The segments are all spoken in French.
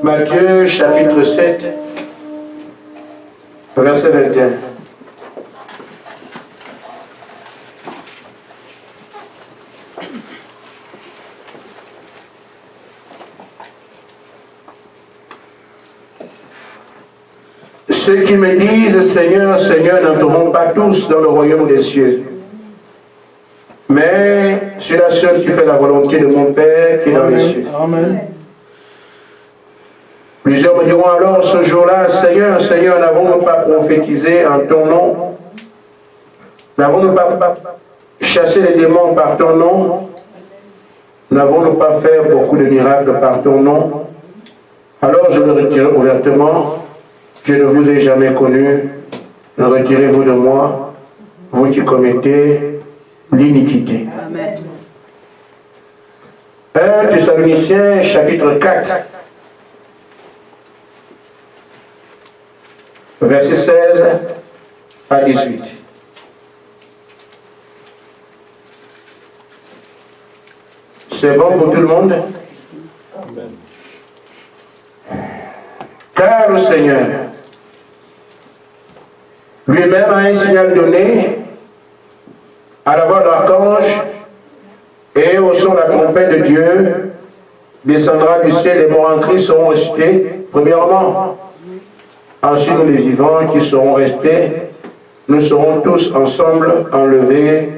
Matthieu chapitre 7, verset 21. Ceux qui me disent Seigneur, Seigneur n'entreront pas tous dans le royaume des cieux, mais celui-là seul qui fait la volonté de mon Père qui est dans les cieux. Amen. Plusieurs me diront alors ce jour-là, Seigneur, Seigneur, n'avons-nous pas prophétisé en ton nom? N'avons-nous pas chassé les démons par ton nom? N'avons-nous pas fait beaucoup de miracles par ton nom? Alors je le retirerai ouvertement. Je ne vous ai jamais connu. Retirez-vous de moi, vous qui commettez l'iniquité. Amen. 1 Thessaloniciens chapitre 4. Versets 16 à 18. C'est bon pour tout le monde? Amen. Car le Seigneur lui-même a un signal donné à la voix d'archange et au son de la trompette de Dieu descendra du ciel, les morts en Christ seront ressuscités premièrement. Ensuite, nous les vivants qui seront restés, nous serons tous ensemble enlevés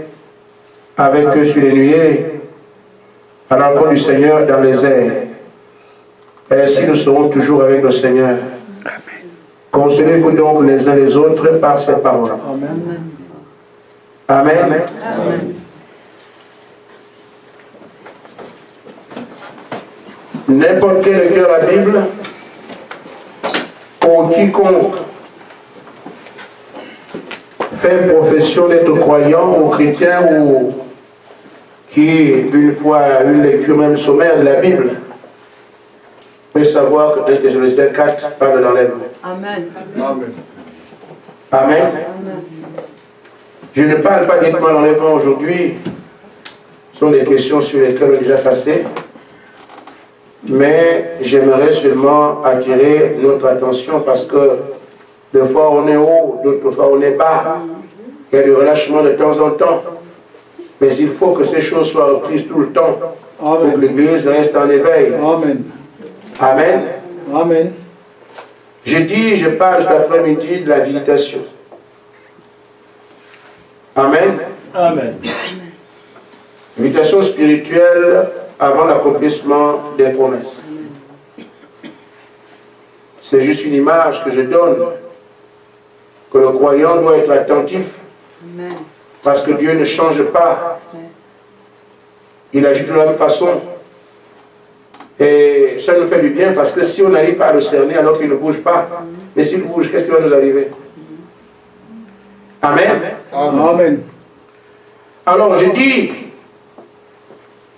avec eux sur les nuées à l'encontre du Seigneur dans les airs. Ainsi, nous serons toujours avec le Seigneur. Consolez-vous donc les uns les autres par ces paroles. Amen. Amen. Amen. N'importe quel lecteur de la Bible, ou quiconque fait profession d'être croyant ou chrétien ou qui, une fois une lecture même sommaire de la Bible, peut savoir que 1 Thessaloniciens 4 parle de l'enlèvement. Amen. Amen. Amen. Amen. Je ne parle pas uniquement de l'enlèvement aujourd'hui, ce sont des questions sur lesquelles on est déjà passé, mais j'aimerais seulement attirer notre attention parce que des fois on est haut, d'autres fois on est bas. Il y a du relâchement de temps en temps, mais il faut que ces choses soient reprises tout le temps pour que l'Église reste en éveil. Amen. Amen. Amen. Je parle cet après-midi de la visitation. Amen. Amen. Visitation spirituelle avant l'accomplissement des promesses. C'est juste une image que je donne, que le croyant doit être attentif, Amen. parce que Dieu ne change pas. Il agit de la même façon. Et ça nous fait du bien, parce que si on n'arrive pas à le cerner alors qu'il ne bouge pas, mais s'il bouge, qu'est-ce qui va nous arriver? Amen. Amen. Alors je dis,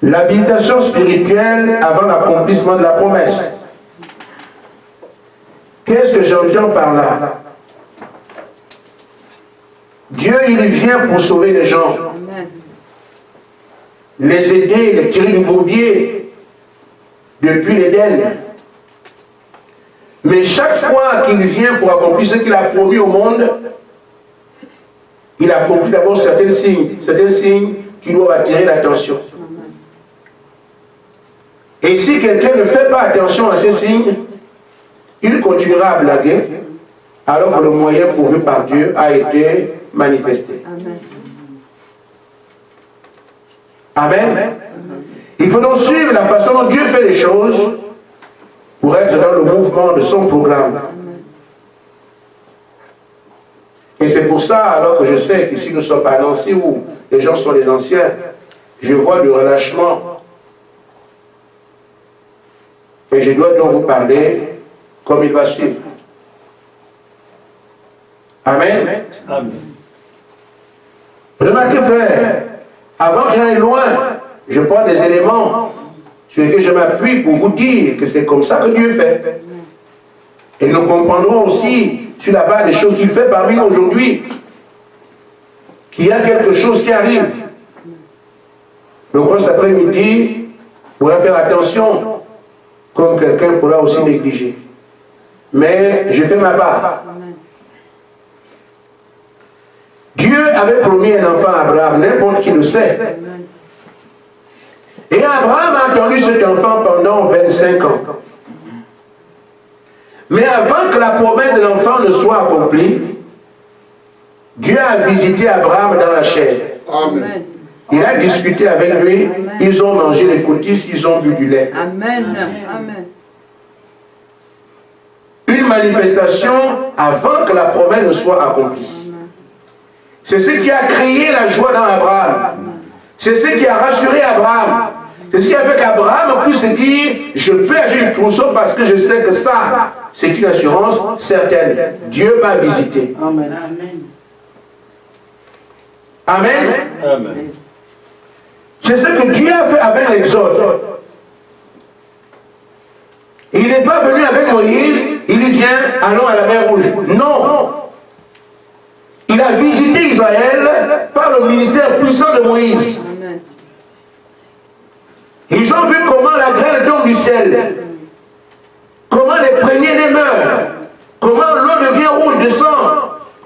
la visitation spirituelle avant l'accomplissement de la promesse. Qu'est-ce que j'entends par là? Dieu, il vient pour sauver les gens, Amen. les aider, les tirer du bourbier depuis l'Éden. Mais chaque fois qu'il vient pour accomplir ce qu'il a promis au monde, il accomplit d'abord certains signes qui doivent attirer l'attention. Et si quelqu'un ne fait pas attention à ces signes, il continuera à blaguer, alors que le moyen pourvu par Dieu a été manifesté. Amen. Amen. Il faut donc suivre la façon dont Dieu fait les choses pour être dans le mouvement de son programme. Et c'est pour ça, alors que je sais qu'ici nous ne sommes pas à Nancy où les gens sont les anciens, je vois du relâchement. Et je dois donc vous parler comme il va suivre. Amen. Amen. Remarquez, frère, avant que j'aille loin, je prends des éléments sur lesquels je m'appuie pour vous dire que c'est comme ça que Dieu fait. Et nous comprendrons aussi, sur la base des choses qu'il fait parmi nous aujourd'hui, qu'il y a quelque chose qui arrive. Donc, cet après-midi, on va faire attention comme quelqu'un pourra aussi négliger. Mais je fais ma part. Dieu avait promis un enfant à Abraham, n'importe qui le sait. Et Abraham a attendu cet enfant pendant 25 ans. Mais avant que la promesse de l'enfant ne soit accomplie, Dieu a visité Abraham dans la chair. Amen. Il a discuté avec lui. Amen. Ils ont mangé les coutisses, ils ont bu du lait. Amen. Amen. Une manifestation avant que la promesse ne soit accomplie. C'est ce qui a créé la joie dans Abraham. C'est ce qui a rassuré Abraham. C'est ce qui a fait qu'Abraham puisse se dire, je peux agir du trousseau parce que je sais que ça, c'est une assurance certaine. Dieu m'a visité. Amen. Amen. Amen. C'est ce que Dieu a fait avec l'Exode. Il n'est pas venu avec Moïse, il vient, allons à la mer Rouge. Non. Il a visité Israël par le ministère puissant de Moïse. Amen. Ils ont vu comment la grêle tombe du ciel, comment les premiers-nés meurent, comment l'eau devient rouge de sang.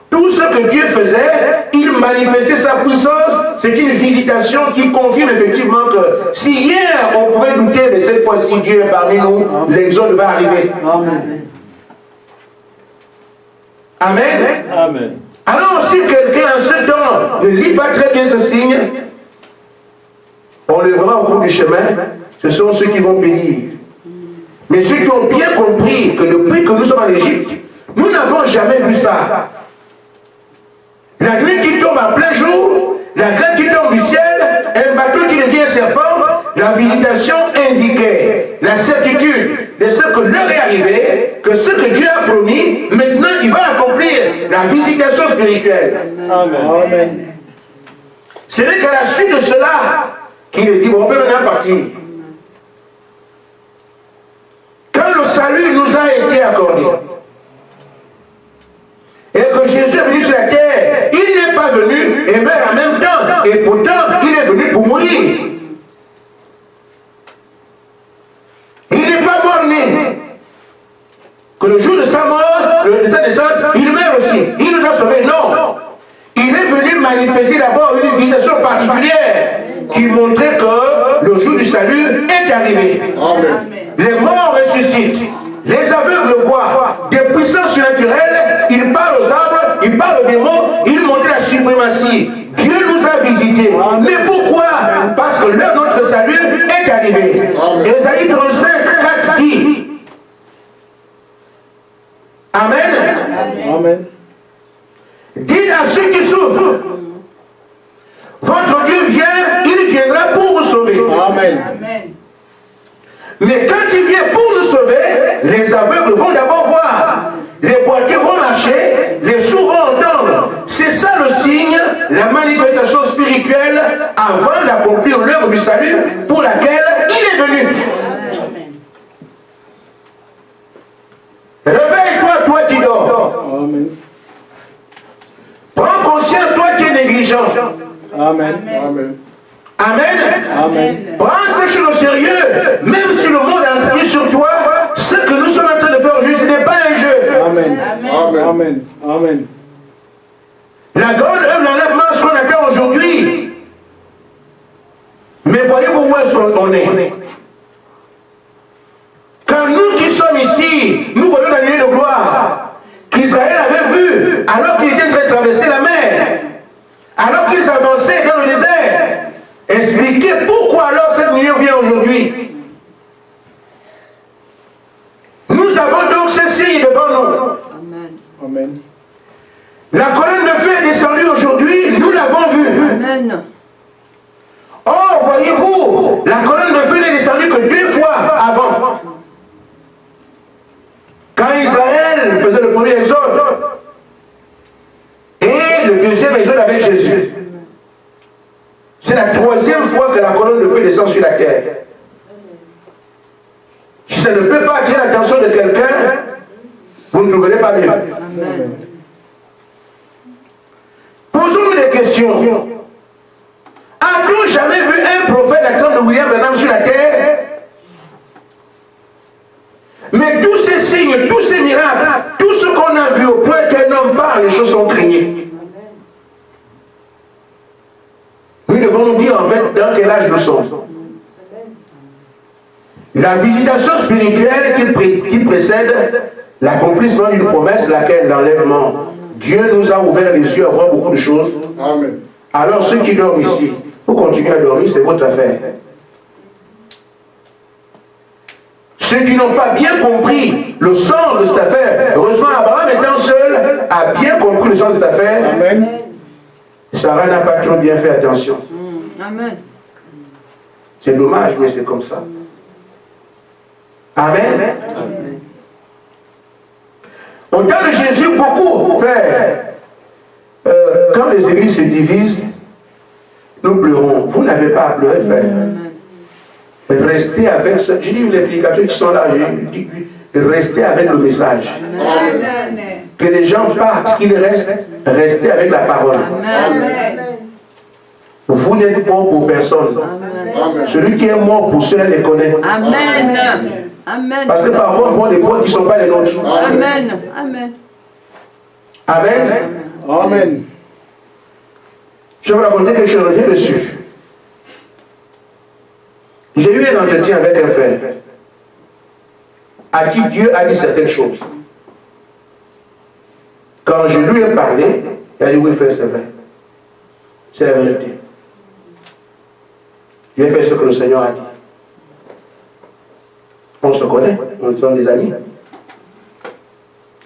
Tout ce que Dieu faisait, il manifestait sa puissance. C'est une visitation qui confirme effectivement que si hier on pouvait douter, mais cette fois-ci Dieu est parmi nous, l'exode va arriver. Amen. Amen. Amen. Alors si quelqu'un en ce temps ne lit pas très bien ce signe, on le verra au cours du chemin, ce sont ceux qui vont périr. Mais ceux qui ont bien compris que depuis que nous sommes en Égypte, nous n'avons jamais vu ça. La nuit qui tombe en plein jour, la grêle qui tombe du ciel, un bateau qui devient serpent, la visitation indiquait la certitude de ce que l'heure est arrivée, que ce que Dieu a promis, maintenant il va l'accomplir, la visitation spirituelle. Amen. Amen. Ce n'est qu'à la suite de cela qu'il est dit, bon, on peut maintenant partir. Quand le salut nous a été accordé, et que Jésus est venu sur la terre, il n'est pas venu et meurt en même temps, et pourtant il est venu pour mourir. Il n'est pas mort-né. Que le jour de sa mort, de sa naissance, il meurt aussi. Il nous a sauvés. Non. Il est venu manifester d'abord une visitation particulière qui montrait que le jour du salut est arrivé. Amen. Les morts ressuscitent. Les aveugles voient des puissances surnaturelles, ils parlent aux arbres, ils parlent aux démons, ils montrent la suprématie. Dieu nous a visités. Mais pourquoi? Parce que l'heure de notre salut est arrivé. Ésaïe 35, 4 dit. Amen. Amen. Dites à ceux qui souffrent, votre Dieu vient, il viendra pour vous sauver. Amen. Mais quand il vient pour nous sauver, les aveugles vont d'abord voir, les boiteux vont marcher, les sourds vont entendre. C'est ça le signe, la manifestation spirituelle avant d'accomplir l'œuvre du salut pour laquelle il est venu. Réveille-toi, toi qui dors. Amen. Prends conscience, toi qui es négligent. Amen. Amen. Amen. Amen. Prends ces choses au sérieux, même si le monde a pris sur toi, ce que nous sommes en train de faire aujourd'hui, ce n'est pas un jeu. Amen. Amen. Amen. Amen. La grande œuvre d'enlèvement, ce qu'on attend aujourd'hui. Mais voyez-vous où est-ce qu'on est? Quand nous qui sommes ici, nous voyons la nuée de gloire qu'Israël avait vue alors qu'il était en train de traverser la mer, alors qu'ils avançaient dans le désert. Expliquez pourquoi alors cette nuée vient aujourd'hui. Nous avons donc ces signes devant nous. Amen. Amen. La colonne de feu est descendue aujourd'hui, nous l'avons vue. Amen. Or, voyez-vous, la colonne de feu n'est descendue que 2 fois avant. Quand Israël faisait le premier exode et le deuxième exode avec Jésus. C'est la 3e fois que la colonne de feu descend sur la terre. Si ça ne peut pas attirer l'attention de quelqu'un, vous ne trouverez pas mieux. Amen. Posons-nous des questions. A-t-on jamais vu un prophète attendre de William Branham sur la terre? Mais tous ces signes, tous ces miracles, tout ce qu'on a vu au point qu'un homme parle, les choses sont craignées. Nous devons nous dire en fait dans quel âge nous sommes. La visitation spirituelle qui précède l'accomplissement d'une promesse, laquelle l'enlèvement. Dieu nous a ouvert les yeux à voir beaucoup de choses. Amen. Alors ceux qui dorment ici, vous continuez à dormir, c'est votre affaire. Ceux qui n'ont pas bien compris le sens de cette affaire, heureusement Abraham étant seul, a bien compris le sens de cette affaire. Amen. Sarah n'a pas trop bien fait attention. Amen. C'est dommage, mais c'est comme ça. Amen. Amen. Au temps de Jésus, beaucoup, frère, quand les églises se divisent, nous pleurons. Vous n'avez pas à pleurer, frère. Restez avec ça. J'ai dit les prédicateurs qui sont là, j'ai dit, restez avec le message. Amen. Que les gens partent, qu'ils restent, restez avec la parole. Amen. Vous n'êtes mort pour personne. Amen. Celui qui est mort pour cela les connaît. Amen. Amen. Parce que parfois on prend des points qui ne sont pas les nôtres. Amen. Amen. Amen. Amen. Je vais vous raconter quelque chose, reviens dessus. J'ai eu un entretien avec un frère à qui Dieu a dit certaines choses. Quand je lui ai parlé, il a dit oui frère, c'est vrai. C'est la vérité. J'ai fait ce que le Seigneur a dit. On se connaît, on sommes des amis.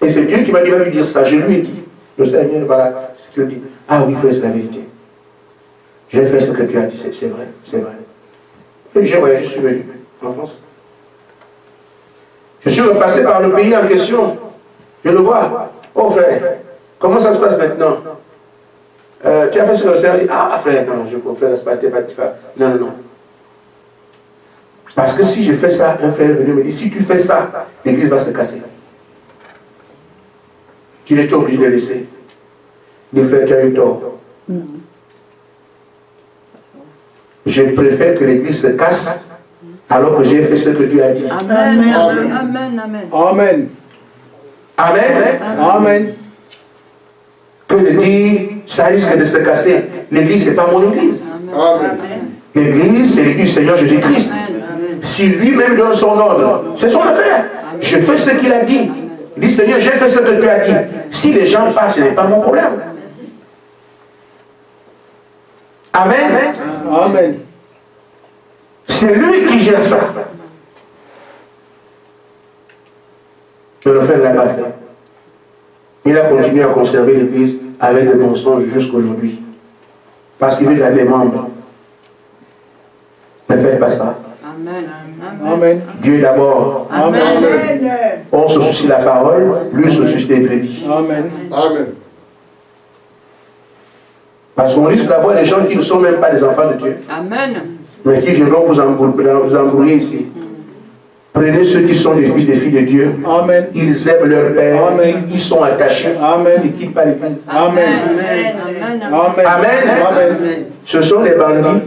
Et c'est Dieu qui m'a dit, va lui dire ça. Je lui ai dit, le Seigneur, voilà ce qu'il dit. Ah oui frère, c'est la vérité. J'ai fait ce que tu as dit, c'est vrai, c'est vrai. Et j'ai voyagé, je suis venu en France. Je suis repassé par le pays en question. Je le vois. Oh frère, comment ça se passe maintenant? Tu as fait ce que le Seigneur a dit. Ah frère, non, je peux faire la space, non, non, non. Parce que si je fais ça, un frère est venu me dire, si tu fais ça, l'église va se casser. Tu es obligé de laisser. Les frères, tu as eu tort. Je préfère que l'église se casse alors que j'ai fait ce que Dieu a dit. Amen. Amen. Amen. Amen. Amen. Amen. Que de dire, ça risque de se casser. L'église, ce n'est pas mon église. Amen. L'église, c'est l'église du Seigneur Jésus-Christ. Si lui-même donne son ordre, c'est son affaire. Je fais ce qu'il a dit. Il dit, Seigneur, j'ai fait ce que tu as dit. Si les gens passent, ce n'est pas mon problème. Amen. Amen. C'est lui qui gère ça. Mais le frère ne l'a pas fait. Il a continué à conserver l'église avec des mensonges jusqu'aujourd'hui. Parce qu'il veut garder les membres. Ne faites pas ça. Amen. Amen. Dieu d'abord. Amen. On se soucie de la parole, lui se soucie des brebis. Amen. Amen. Parce qu'on risque d'avoir des gens qui ne sont même pas des enfants de Dieu, Amen. mais qui viendront vous embrouiller ici. Prenez ceux qui sont des fils, des filles de Dieu. Amen. Ils aiment leur père. Amen. Ils sont attachés. Amen. Ils ne quittent pas l'église. Amen. Amen. Amen. Amen. Amen. Ce sont les bandits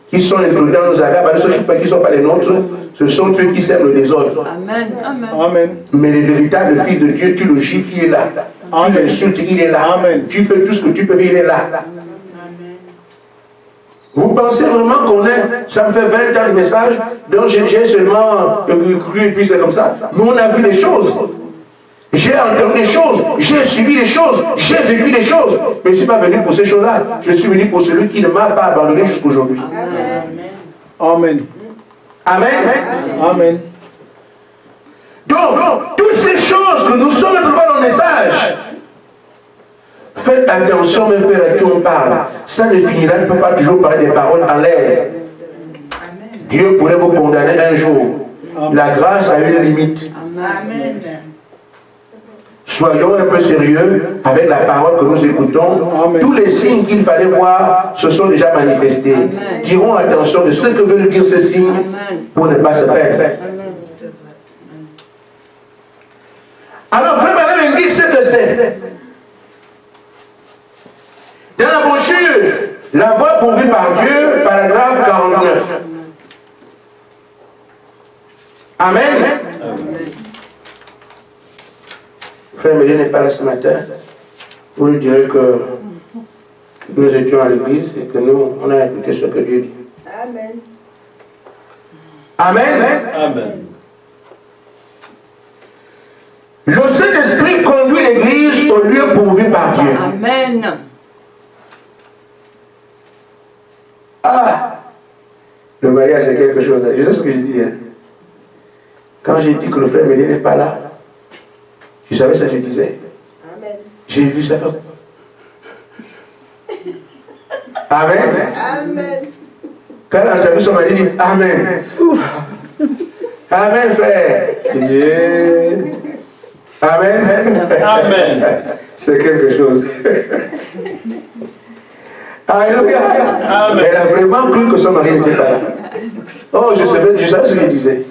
qui sont introduits dans nos arabes, ceux qui ne sont pas les nôtres. Ce sont eux qui sèment le désordre. Amen. Amen. Amen. Mais les véritables fils de Dieu, tu le gifles, il est là. Tu l'insultes, il est là. Amen. Tu fais tout ce que tu peux, il est là. Vous pensez vraiment qu'on est, ça me fait 20 ans de message, donc j'ai seulement cru et puis c'est comme ça. Mais on a vu des choses. J'ai entendu des choses, j'ai suivi des choses, j'ai vécu des choses. Mais je ne suis pas venu pour ces choses-là. Je suis venu pour celui qui ne m'a pas abandonné jusqu'aujourd'hui. Amen. Amen. Amen. Donc, toutes ces choses que nous sommes dans le message, faites attention, mes frères, à qui on parle. Ça ne finira, ne peut pas toujours parler des paroles en l'air. Dieu pourrait vous condamner un jour. La grâce a une limite. Amen. Soyons un peu sérieux avec la parole que nous écoutons. Amen. Tous les signes qu'il fallait voir se sont déjà manifestés. Amen. Tirons attention de ce que veulent dire ces signes Amen. pour ne pas se perdre. Alors, frère, madame, indique ce que c'est. Dans la brochure, la voie pourvue par Dieu, paragraphe 49. Amen. frère Mélie n'est pas là ce matin, vous lui direz que nous étions à l'église et que nous, on a écouté ce que Dieu dit. Amen. Amen. Amen. Le Saint-Esprit conduit l'église au lieu pourvu par Dieu. Amen. Ah, le mariage c'est quelque chose. Je sais ce que je dis. Hein. Quand j'ai dit que le frère Mélie n'est pas là, je savais ce que je disais. Amen. J'ai vu sa femme. Amen. Amen. Quand elle a entendu son mari dire Amen. Ouf. Amen, frère. Amen. Amen. C'est quelque chose. Alléluia. Amen. Elle a vraiment cru que son mari n'était pas là. Oh, je savais ce qu'il disait.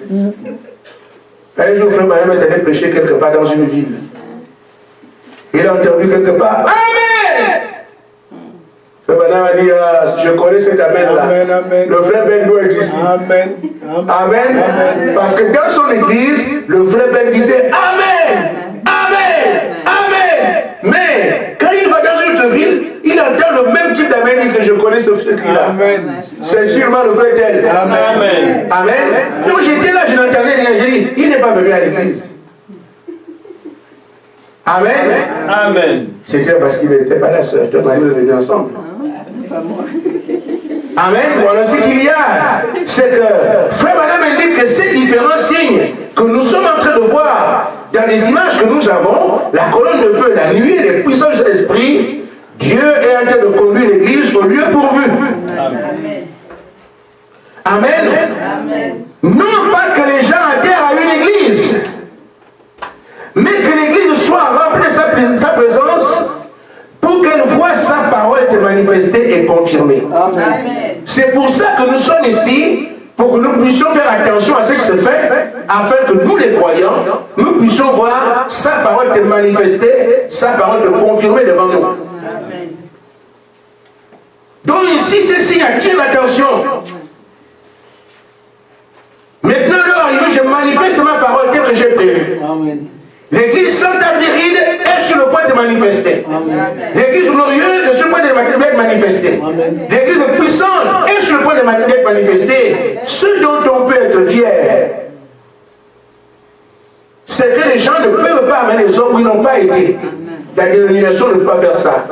Un jour, frère Marie m'entendait prêcher quelque part dans une ville. Il a entendu quelque part Amen. Frère Marie m'a dit je connais cet Amen-là. Amen, amen. Le frère Ben doit exister. Amen. Amen. Amen. Parce que dans son église, le frère Ben disait Amen. Amen. Amen. Mais quand il va dans une autre ville, il entend le même type d'Amen et que je connais ce cri-là. Amen. C'est sûrement le frère tel. Amen. Amen. Donc j'étais là, je n'entendais rien. J'ai dit, il n'est pas venu à l'église. Amen. Amen. C'était parce qu'il n'était pas là, sœur. Toi, Marie, vous êtes venus ensemble. Amen. Voilà ce qu'il y a. C'est que frère Madame indique que ces différents signes que nous sommes en train de voir dans les images que nous avons, la colonne de feu, la nuée, les puissances de l'esprit, Dieu est en train de conduire l'église au lieu pourvu. Amen. Amen. Amen. Non pas que les gens adhèrent à une église, mais que l'église soit remplie de sa présence pour qu'elle voie sa parole être manifestée et confirmée. Amen. C'est pour ça que nous sommes ici, pour que nous puissions faire attention à ce qui se fait, afin que nous les croyants, nous puissions voir sa parole être manifestée, sa parole être confirmée devant nous. Amen. Donc ici, ces signes attirent l'attention. Maintenant, l'heure arrivée, je manifeste ma parole telle que j'ai prévu. Amen. L'église sans tabéride est sur le point de manifester. L'église glorieuse est sur le point d'être manifestée. L'église puissante est sur le point d'être manifestée. Ce dont on peut être fier, c'est que les gens ne peuvent pas amener les hommes où ils n'ont pas été. La dénomination ne peut pas faire ça.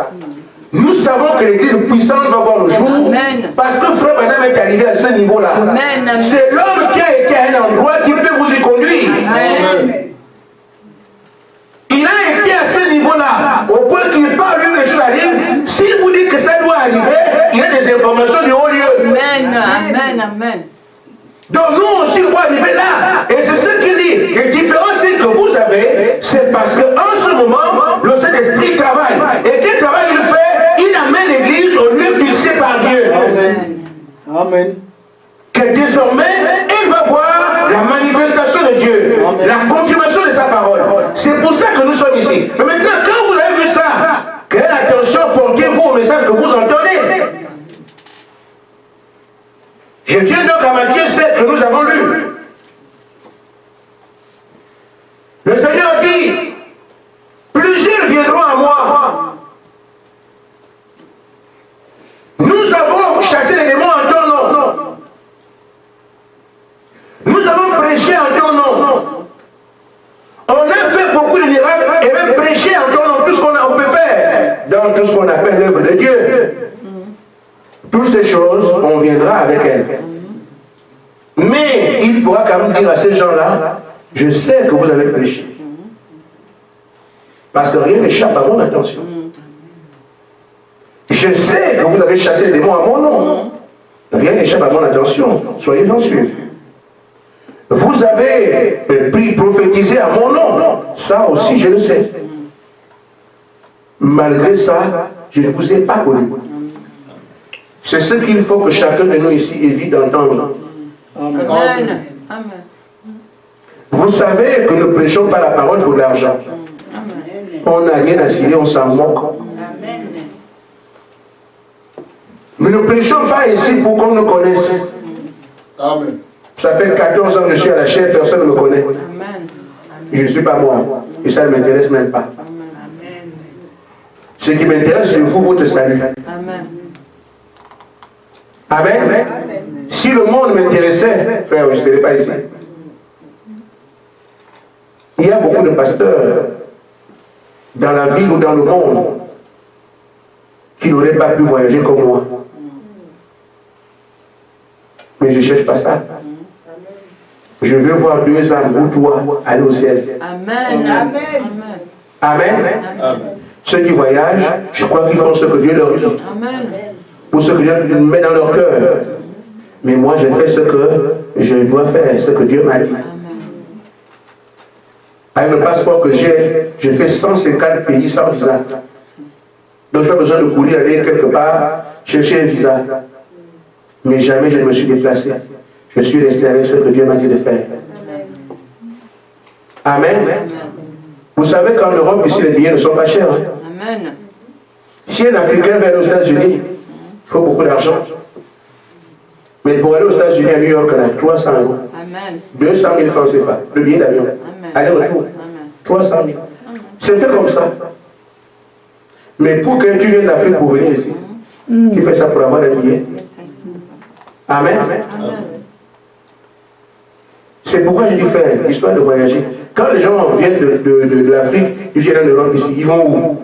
Nous savons que l'église puissante va voir le jour. Amen. Parce que frère Branham est arrivé à ce niveau-là. C'est l'homme qui a été à un endroit qui peut vous y conduire. Amen. Il a été à ce niveau-là, au point qu'il parle lui, les choses arrivent. S'il vous dit que ça doit arriver, il a des informations du haut lieu. Amen, amen, amen. Donc nous aussi, on doit arriver là. Et c'est ce qu'il dit. Les différents signes que vous avez, c'est parce qu'en ce moment, le Saint-Esprit travaille. Et quel travail il fait? Il amène l'église au lieu fixé par Dieu. Amen. Amen. Que désormais, il va voir la manifestation de Dieu, Amen. La confirmation de sa parole. C'est pour ça que nous sommes ici. Mais maintenant, quand vous avez vu ça, quelle attention portez-vous au message que vous entendez? Je viens donc à Matthieu 7 que nous avons lu. Le Seigneur dit, plusieurs viendront à moi. Nous avons chassé les démons en ton nom. Nous avons prêché en ton nom. On a fait beaucoup de miracles et même prêché en ton nom tout ce qu'on peut faire dans tout ce qu'on appelle l'œuvre de Dieu. Toutes ces choses, on viendra avec elles. Mais il pourra quand même dire à ces gens-là, je sais que vous avez prêché. Parce que rien n'échappe à mon attention. Je sais que vous avez chassé les démons à mon nom. Rien n'échappe à mon attention. Soyez-en sûrs. Vous avez prophétisé à mon nom. Ça aussi, je le sais. Malgré ça, je ne vous ai pas connu. C'est ce qu'il faut que chacun de nous ici évite d'entendre. Amen. Amen. Amen. Vous savez que nous ne prêchons pas la parole pour l'argent. On n'a rien à signer, on s'en moque. Amen. Mais nous ne prêchons pas ici pour qu'on nous connaisse. Amen. Ça fait 14 ans que je suis à la chaire, personne ne me connaît. Amen. je ne suis pas mort. Et ça ne m'intéresse même pas. Amen. Ce qui m'intéresse, c'est vous, votre salut. Amen. Amen. Si le monde m'intéressait, frère, je ne serais pas ici. Il y a beaucoup de pasteurs dans la ville ou dans le monde qui n'auraient pas pu voyager comme moi. Mais je ne cherche pas ça. Je veux voir 2 âmes ou 3 aller au ciel. Amen. Amen. Amen. Amen. Ceux qui voyagent, je crois qu'ils font ce que Dieu leur dit. Amen. Ou ce que Dieu met dans leur cœur. Mais moi, je fais ce que je dois faire, ce que Dieu m'a dit. Avec le passeport que j'ai fait 150 pays sans visa. Donc, je n'ai pas besoin de courir, aller quelque part, chercher un visa. Mais jamais je ne me suis déplacé. Je suis resté avec ce que Dieu m'a dit de faire. Amen. Vous savez qu'en Europe, ici, les billets ne sont pas chers. Amen. Si un Africain va aux États-Unis, il faut beaucoup d'argent. Mais pour aller aux États-Unis, à New York, on a 300 €. Amen. 200 000 francs CFA, le billet d'avion. Aller-retour. 300 000. C'est fait comme ça. Mais pour que tu viennes d'Afrique pour venir ici, tu fais ça pour avoir un billet. Amen. C'est pourquoi je dis frère, l'histoire de voyager. Quand les gens viennent de l'Afrique, ils viennent en Europe ici, ils vont où?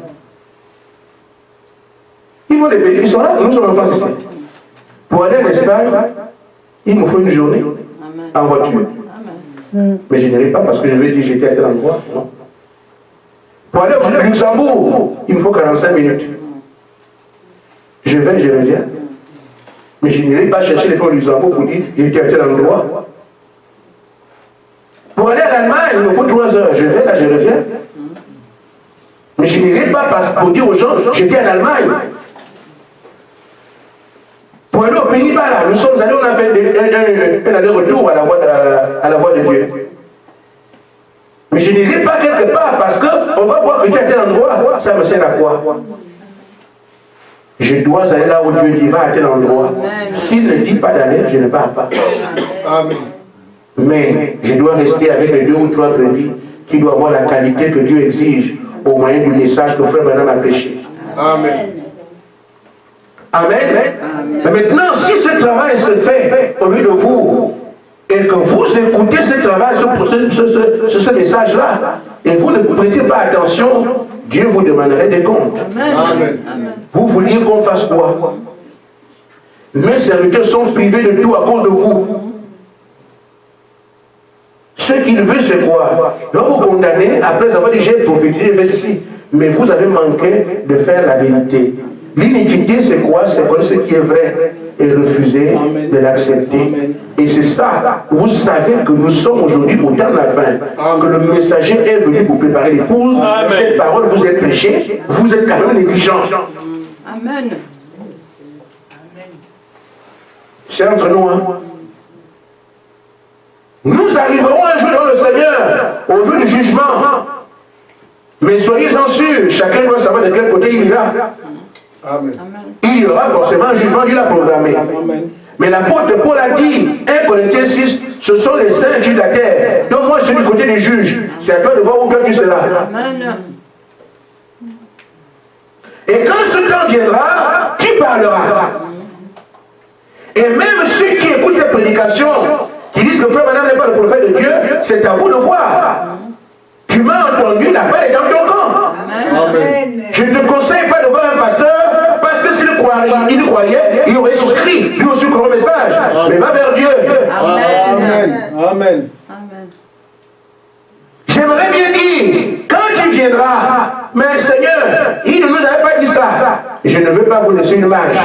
Ils vont des pays qui sont là, nous sommes en France ici. Pour aller en Espagne, il me faut une journée en voiture. Mais je n'irai pas parce que je vais dire j'étais à tel endroit. Non. Pour aller au Luxembourg, il me faut 45 minutes. Je vais, je reviens. Mais je n'irai pas chercher les fonds au Luxembourg pour dire j'étais à tel endroit. Pour aller à l'Allemagne, il me faut 3 heures. Je vais, là, je reviens. Mais je n'irai pas pour dire aux gens j'étais en Allemagne. Pour aller aux Pays-Bas, là, nous sommes allés, on a fait un aller-retour à la voie de Dieu. Mais je n'irai pas quelque part parce qu'on va voir que tu es à tel endroit, ça me sert à quoi? Je dois aller là où Dieu dit va à tel endroit. S'il ne dit pas d'aller, je ne pars pas. Amen. Mais je dois rester avec les 2 ou 3 brebis qui doivent avoir la qualité que Dieu exige au moyen du message que Frère Branham a prêché. Amen. Amen. Mais maintenant, si ce travail se fait au milieu de vous, et que vous écoutez ce travail, ce message-là, et vous ne prêtez pas attention, Dieu vous demanderait des comptes. Amen. Vous vouliez qu'on fasse quoi? Mes serviteurs sont privés de tout à cause de vous. Ce qu'il veut, c'est quoi? Il va vous condamner après avoir dit j'ai prophétisé, j'ai fait ceci. Mais vous avez manqué de faire la vérité. L'iniquité, c'est quoi? C'est quoi ce qui est vrai et refuser de l'accepter. Et c'est ça. Vous savez que nous sommes aujourd'hui au temps de la fin. Que le messager est venu pour préparer l'épouse. Cette parole vous est prêchée. Vous êtes quand même négligent. Amen. C'est entre nous, hein? Nous arriverons un jour dans le Seigneur, au jour du jugement. Mais soyez-en sûrs, chacun doit savoir de quel côté il ira. Amen. Il y aura forcément un jugement, Dieu l'a programmé. Amen. Mais l'apôtre Paul a dit, 1 Corinthiens 6, ce sont les saints juges de la terre. Donc moi je suis du côté des juges. C'est à toi de voir où toi tu seras. Amen. Et quand ce temps viendra, tu parleras. Et même ceux qui écoutent cette prédication, qui disent que Frère Branham n'est pas le prophète de Dieu, c'est à vous de voir. Tu m'as entendu, la balle est dans ton camp. Amen. Je ne te conseille pas de voir un pasteur, parce que s'il croyait, il aurait souscrit, lui aussi comme un message. Mais va vers Dieu. Amen. Amen. Amen. J'aimerais bien dire, quand tu viendras, mais Seigneur, il ne nous avait pas dit ça. Je ne veux pas vous laisser une marge.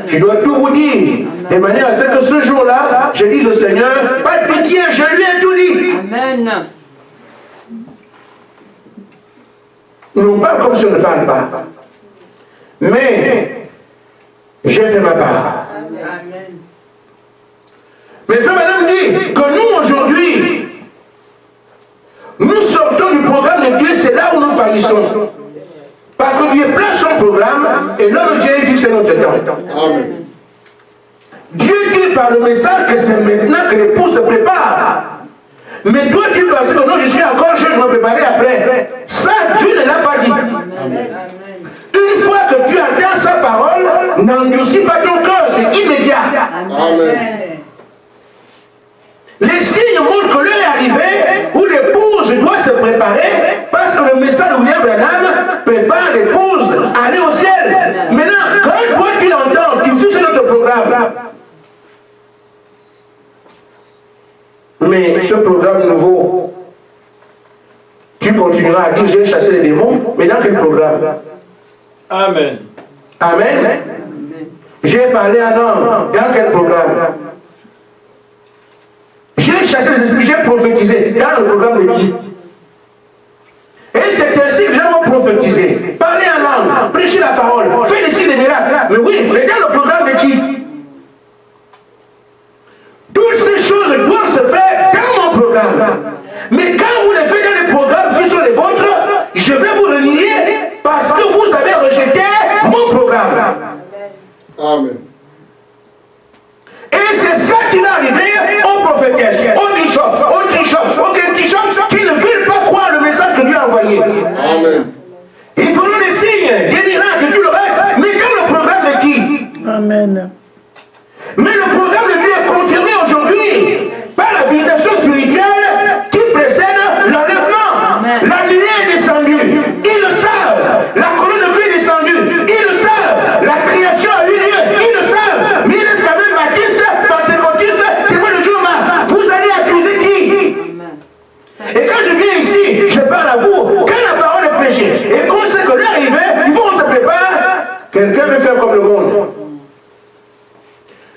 Je dois tout vous dire, de manière à ce que ce jour-là, je dise au Seigneur, pas de pitié, je lui ai tout dit. Amen. Non pas comme si on ne parle pas. Mais, j'ai fait ma part. Amen. Mais Frère Madame dit que nous, aujourd'hui, nous sortons du programme de Dieu, c'est là où nous faillissons. Parce que Dieu place son programme et l'homme vient et fixe notre temps. Amen. Dieu dit par le message que c'est maintenant que l'épouse se prépare. Mais toi, tu penses que non, je suis encore jeune, je me préparer après. Ça, Dieu ne l'a pas dit. Amen. Une fois que tu entends sa parole, n'endurcis pas ton cœur, c'est immédiat. Amen. Les signes montrent que l'heure est arrivée où l'épouse doit se préparer parce que le message de William Branham prépare l'épouse à aller au ciel. Maintenant, quand toi tu l'entends, tu dis c'est notre programme. Mais ce programme nouveau, tu continueras à dire j'ai chassé les démons, mais dans quel programme? Amen. Amen. J'ai parlé à un homme, dans quel programme? J'ai chassé les esprits, j'ai prophétisé. Dans le programme de qui? Et c'est ainsi que nous avons prophétisé. Parler en langue, prêcher la parole, faire des signes des miracles. Mais oui, mais dans le programme de qui? Toutes ces choses doivent se faire dans mon programme. Mais quand vous les faites dans les programmes qui sont les vôtres, je vais vous renier parce que vous avez rejeté mon programme. Amen. Et c'est ça qui va arriver aux prophétesses, aux bishops, aux t-shirts, aux t-shirts qui ne veulent pas croire le message que Dieu a envoyé. Amen. Ils feront des signes, des miracles et tout le reste, mais dans le programme de qui? Amen. Mais le programme de Dieu est confirmé aujourd'hui par la visitation spirituelle qui précède l'enlèvement. La nuée est descendue, ils le savent. La colonne de feu est descendue, ils le savent. La création a eu lieu, ils le savent. Mais il reste quand même baptiste, pentecôtiste, témoin de Jéhovah. Vous allez accuser qui? Et quand je viens ici, je parle à vous. Quand la parole est prêchée et qu'on sait que l'heure est arrivée, il faut qu'on se prépare. Quelqu'un veut faire comme le monde.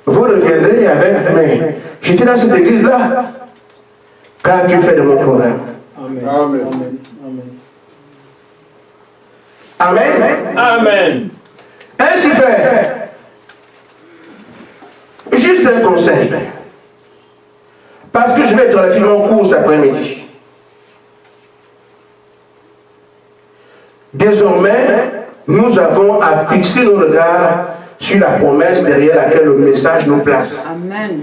Vous reviendrez avec, mais j'étais dans cette église-là. Car tu fais de mon programme. Amen. Amen. Amen. Amen. Amen. Ainsi fait. Juste un conseil. Parce que je vais être relativement court cet après-midi. Désormais, nous avons à fixer nos regards sur la promesse derrière laquelle le message nous place. Amen.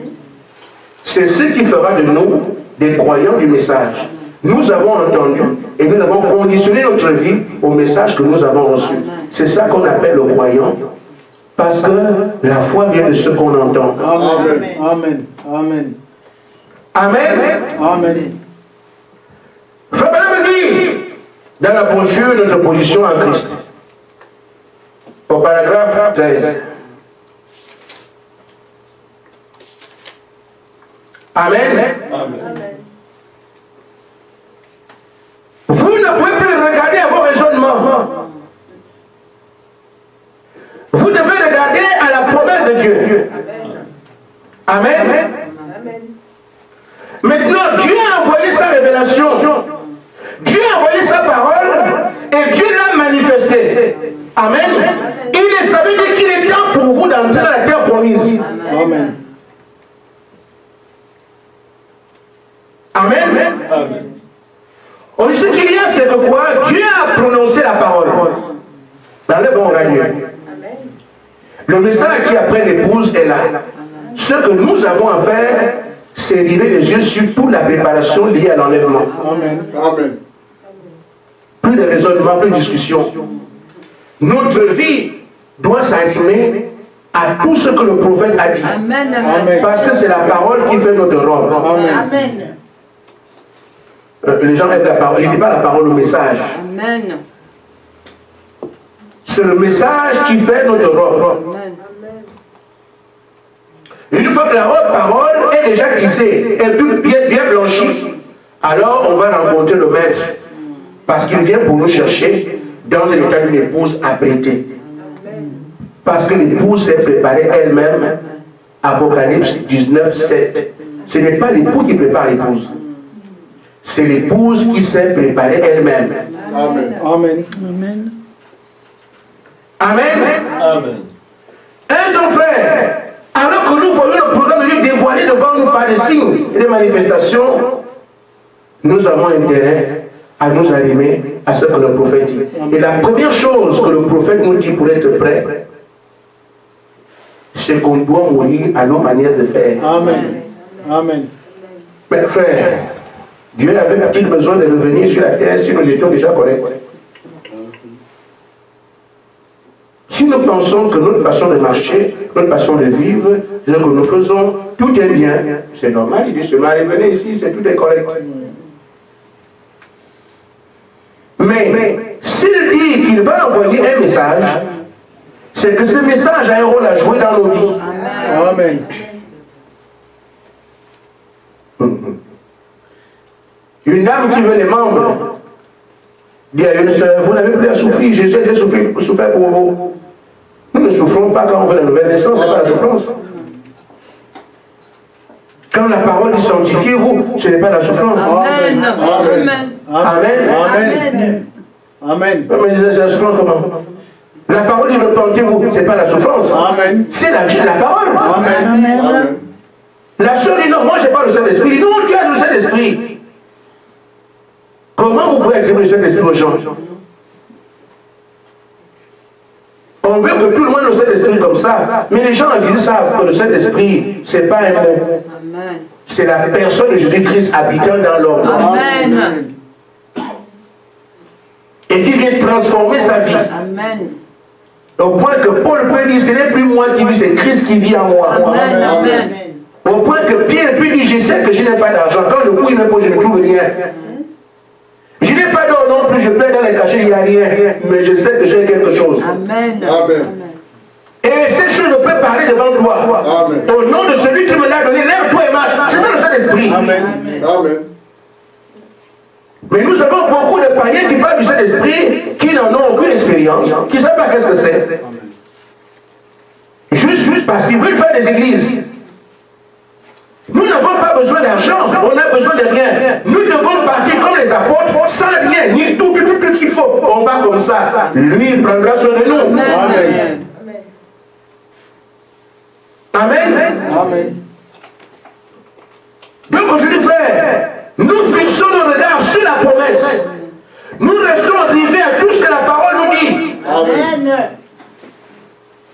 C'est ce qui fera de nous des croyants du message. Nous avons entendu et nous avons conditionné notre vie au message que nous avons reçu. C'est ça qu'on appelle le croyant. Parce que la foi vient de ce qu'on entend. Amen. Amen. Amen. Amen. Amen. Frère Branham dit dans la brochure notre position en Christ, au paragraphe 13. Amen. Amen. Vous ne pouvez plus regarder à vos raisonnements. Vous devez regarder à la promesse de Dieu. Amen. Maintenant, Dieu a envoyé sa révélation. Dieu a envoyé sa parole et Dieu l'a manifesté. Amen. Il est savé dire qu'il est temps pour vous d'entrer dans la terre promise. Amen. Amen. Amen. On dit ce qu'il y a, c'est que quoi? Dieu a prononcé la parole. Dans le bon radio. Le message qui après l'épouse est là. Ce que nous avons à faire, c'est lever les yeux sur toute la préparation liée à l'enlèvement. Amen. Amen. Plus de raisonnement, plus de discussion. Notre vie doit s'animer à tout ce que le prophète a dit. Amen. Amen. Parce que c'est la parole qui fait notre robe. Amen. Les gens aiment la parole. Je ne dis pas la parole, le message. Amen. C'est le message qui fait notre robe. Amen. Une fois que la robe parole est déjà tissée, est toute bien blanchie, alors on va rencontrer le maître. Parce qu'il vient pour nous chercher dans un état d'une épouse apprêtée. Parce que l'épouse s'est préparée elle-même. Apocalypse 19, 7. Ce n'est pas l'époux qui prépare l'épouse. C'est l'épouse qui s'est préparée elle-même. Amen. Amen. Amen. Amen. Un donc frère, alors que nous voyons le programme de Dieu dévoilé devant nous par des signes et des manifestations, nous avons intérêt à nous animer à ce que le prophète dit. Et la première chose que le prophète nous dit pour être prêt, c'est qu'on doit mourir à nos manières de faire. Amen. Amen. Mais frère, Dieu avait-il besoin de revenir sur la terre si nous étions déjà corrects? Si nous pensons que notre façon de marcher, notre façon de vivre, ce que nous faisons, tout est bien, c'est normal, il dit seulement, allez, venez ici, c'est tout est correct. Mais s'il dit qu'il va envoyer un message, c'est que ce message a un rôle à jouer dans nos vies. Amen. Une dame qui veut les membres dit à une sœur, vous n'avez plus à souffrir, Jésus a souffert pour vous. Nous ne souffrons pas quand on veut la nouvelle naissance, ce n'est pas la souffrance. Quand la parole dit sanctifiez-vous, ce n'est pas la souffrance. Amen. Amen. Amen. Amen. Amen. Mais c'est la souffrance comment? La parole dit repentez-vous, ce n'est pas la souffrance. Amen. C'est la vie de la parole. Amen. Amen. La sœur dit non, moi je n'ai pas le Saint-Esprit. Non, tu as le Saint-Esprit. Comment vous pouvez exprimer le Saint-Esprit aux gens? On veut que tout le monde ait le Saint-Esprit comme ça, mais les gens disent savent que le Saint-Esprit, ce n'est pas un mot. Amen. C'est la personne de Jésus-Christ habitant dans l'homme. Amen. Et qui vient transformer sa vie. Amen. Au point que Paul peut dire, ce n'est plus moi qui vis, c'est Christ qui vit en moi. Amen. Amen. Au point que Pierre peut dire, je sais que je n'ai pas d'argent. Quand je fouille mes poches, je ne trouve rien. Je n'ai pas d'or non plus, je plaide dans les cachets, il n'y a rien. Mais je sais que j'ai quelque chose. Amen. Amen. Et cette chose, je peux parler devant toi. Amen. Au nom de celui qui me l'a donné, lève-toi et marche. C'est ça le Saint-Esprit. Amen. Amen. Mais nous avons beaucoup de païens qui parlent du Saint-Esprit, qui n'en ont aucune expérience, qui ne savent pas qu'est-ce que c'est. Juste parce qu'ils veulent faire des églises. Nous n'avons pas besoin d'argent, on a besoin de rien. Nous devons partir comme les apôtres, sans rien, ni tout ce qu'il faut. On va comme ça. Lui, il prendra soin de nous. Amen. Amen. Amen. Donc aujourd'hui, frère, nous fixons nos regards sur la promesse. Nous restons rivés à tout ce que la parole nous dit. Amen.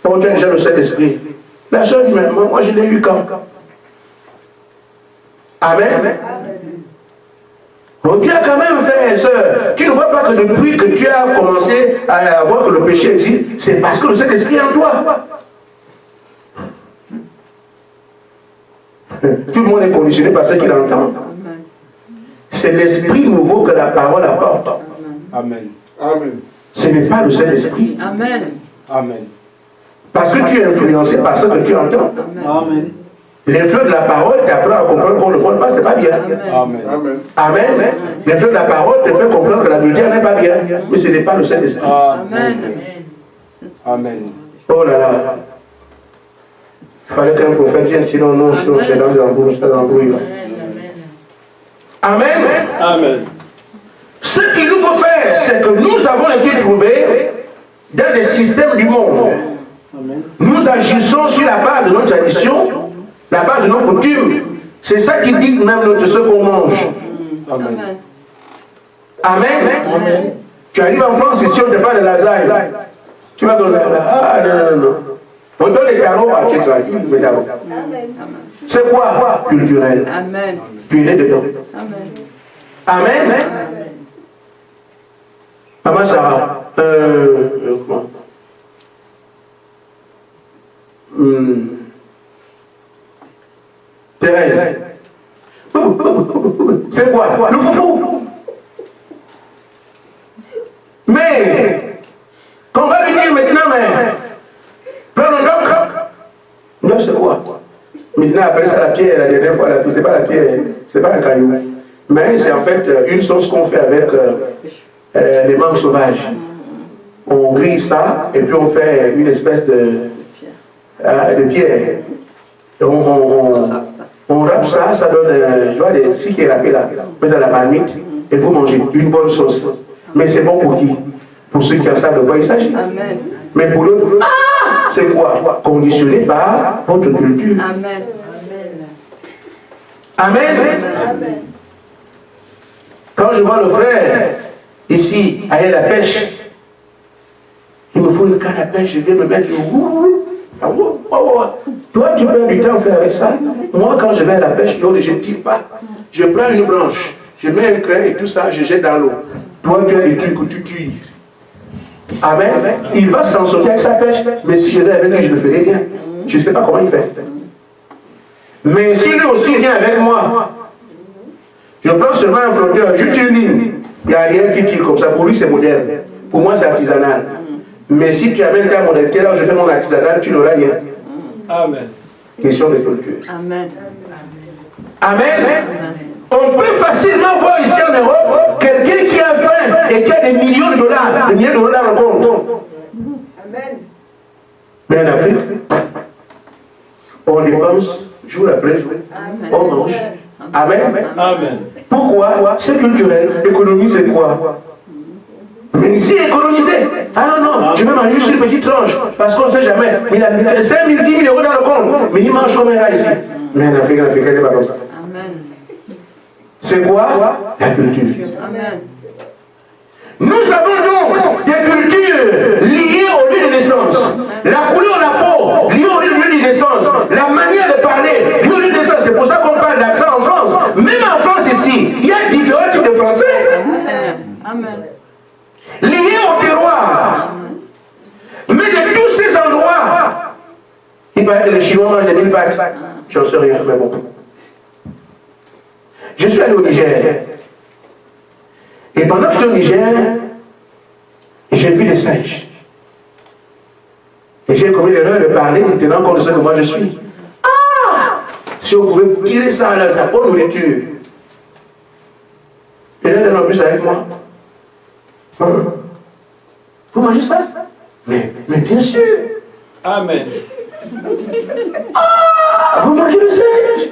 On tient déjà le Saint-Esprit. La soeur dit, mais moi je l'ai eu quand? Amen. Donc tu as quand même fait, sœur. Tu ne vois pas que depuis que tu as commencé à voir que le péché existe, c'est parce que le Saint-Esprit est en toi. Tout le monde est conditionné par ce qu'il entend. C'est l'esprit nouveau que la parole apporte. Amen. Amen. Ce n'est pas le Saint-Esprit. Amen. Amen. Parce que tu es influencé par ce que tu entends. Amen. L'effet de la parole t'apprend à comprendre qu'on ne vole pas, c'est pas bien. Amen. Amen. Amen. L'effet de la parole te fait comprendre que la vérité n'est pas bien. Mais ce n'est pas le Saint-Esprit. Amen. Amen. Oh là là. Il fallait qu'un prophète vienne, sinon non, sinon c'est dans l'embrouille. Amen. Amen. Ce qu'il nous faut faire, c'est que nous avons été trouvés dans des systèmes du monde. Nous agissons sur la base de notre tradition, la base de nos coutumes. C'est ça qui dit même ce qu'on mange. Amen. Amen. Amen. Tu arrives en France, ici on te parle de lasagne. Tu vas dans ah non. On donne des carreaux à titre tranquille, mais d'abord. C'est quoi? Culturel. Amen. Tu es dedans. Amen. Amen. Maman Sarah, comment? Thérèse. C'est quoi? Le foufou. Mais, qu'on va lui dire maintenant, mais, prends le doc. Non, c'est quoi? Maintenant, après ça, la pierre, la dernière fois, c'est pas la pierre, c'est pas un caillou. Mais c'est en fait une sauce qu'on fait avec les mangues sauvages. On grille ça, et puis on fait une espèce de pierre. Et on râpe ça, ça donne, je vois des si qui est râpé là, vous mettez dans la marmite, et vous mangez une bonne sauce. Mais c'est bon pour qui? Pour ceux qui en savent de quoi il s'agit. Amen. Mais pour l'autre, c'est quoi? Conditionné par votre culture. Amen. Amen. Amen. Quand je vois le frère ici aller à la pêche, il me faut une canne à pêche, je viens me mettre toi tu perds du temps à faire avec ça. Moi quand je vais à la pêche, je ne tire pas. Je prends une branche, je mets un crayon et tout ça, je jette dans l'eau. Toi, tu as des trucs où tu tues. Amen. Il va s'en sortir avec sa pêche, mais si je vais avec lui, je ne ferai rien. Je ne sais pas comment il fait. Mais si lui aussi vient avec moi, je prends seulement un flotteur, je tire une ligne. Il n'y a rien qui tire comme ça. Pour lui, c'est moderne. Pour moi, c'est artisanal. Mais si tu amènes ta modernité là où je fais mon artisanal, tu n'auras rien. Amen. Question de culture. Amen. Amen. On peut facilement voir ici en Europe quelqu'un qui a faim et qui a des millions de dollars dans le compte. Amen. Mais en Afrique, on dépense jour après jour. On mange. Amen. Amen. Pourquoi? C'est culturel. L'économie, c'est quoi? Mais ici, économiser. Ah non, non, je vais manger juste une petite tranche. Parce qu'on ne sait jamais. Il a 5 000, 10 000 euros dans le compte. Mais il mange combien là ici? Mais en Afrique, il n'est pas comme ça. Amen. C'est quoi? La culture. Amen. Nous avons donc des cultures liées au lieu de naissance. La couleur de la peau liée au lieu de naissance. La manière de parler liée au lieu de naissance. C'est pour ça qu'on parle d'accent en France. Même en France ici, il y a différents types de français. Amen. Liés au terroir. Mais de tous ces endroits, il paraît que les Chinois mangent des 1000 battes. J'en sais rien, mais bon. Je suis allé au Niger. Et pendant que j'étais au Niger, j'ai vu des singes. Et j'ai commis l'erreur de parler, tenant compte de ce que moi je suis. Ah! Si on pouvait tirer ça à la bonne nourriture. Et là, dans le bus avec moi. Vous mangez ça? Mais bien sûr. Amen. Ah, vous mangez le singe?